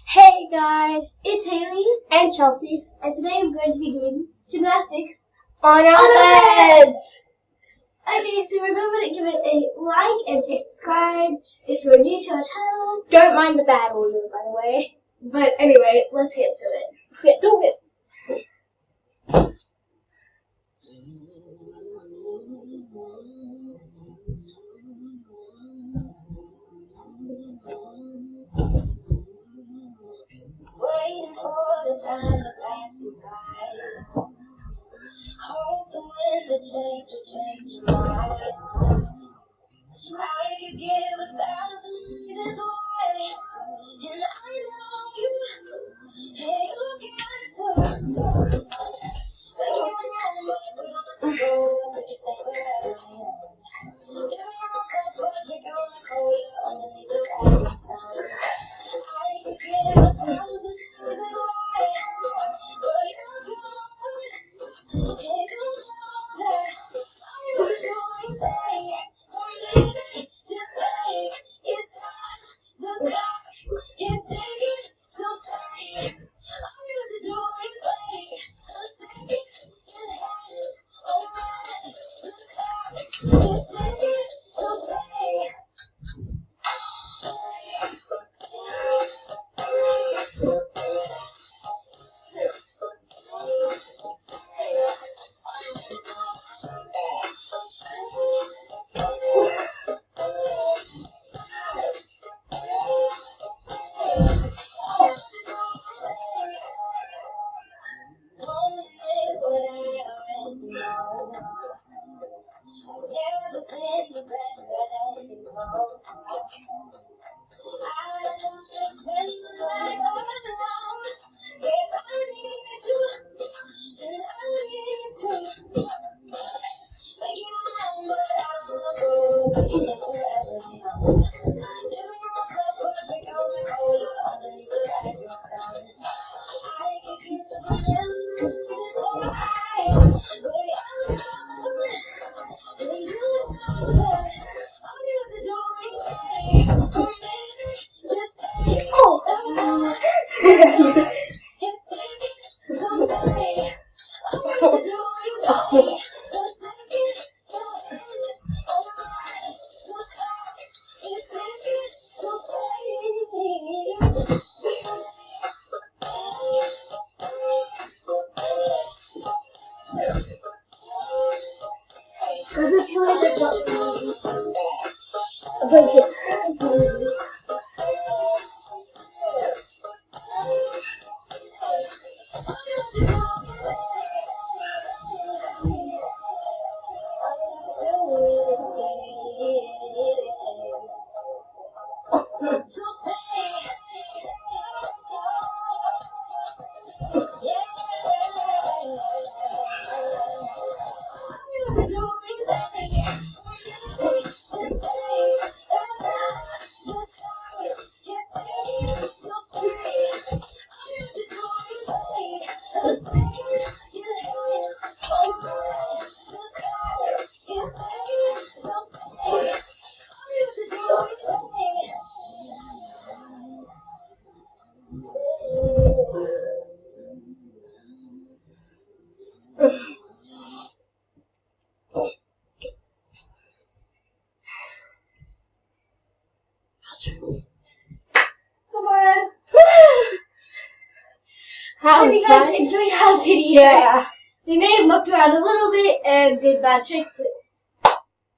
Hey guys, It's Haley and Chelsea and today I'm going to be doing gymnastics on our our beds. Okay, so remember to give it a like and subscribe if you're new to our channel. Don't mind the bad audio, by the way. But anyway, let's get to it. Let's get to it. Waiting for the time to pass you by. Hope the winds of change will change your mind. I could give 1,000 reasons why, and I know you. Hey, you got to. Make it on your own, but we don't have to go. We can stay forever. Living on myself, but drinking on the cola underneath the rising sun. I could give 1,000 reasons why, but you don't. Hey, you know that all you have to do is say, one day, just stay. It's time. The clock is ticking, so stay. All you have to do is wait a second. Your hands alright. The clock is ticking, so stay. Never been the best that I can go. I don't wanna spend the night alone. Yes, I need to, and I need to. Make it my own, but I don't wanna go. Make it stay forever young. Living on myself, but drinking on my cola underneath the rising sun. I can get the news why, but I'm gone. And you know that all you have to do is say, one day, just stay. Oh. It's taking, so stay. All you have to do is say, the second your hands alright. The clock is ticking, so stay. Does it feel like it's not A blanket. So stay. Come on. That Hope was you guys fun. enjoyed our video. Yeah. We may have mucked around a little bit and did bad tricks, but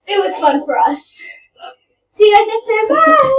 it was fun for us. See you guys next time. Bye!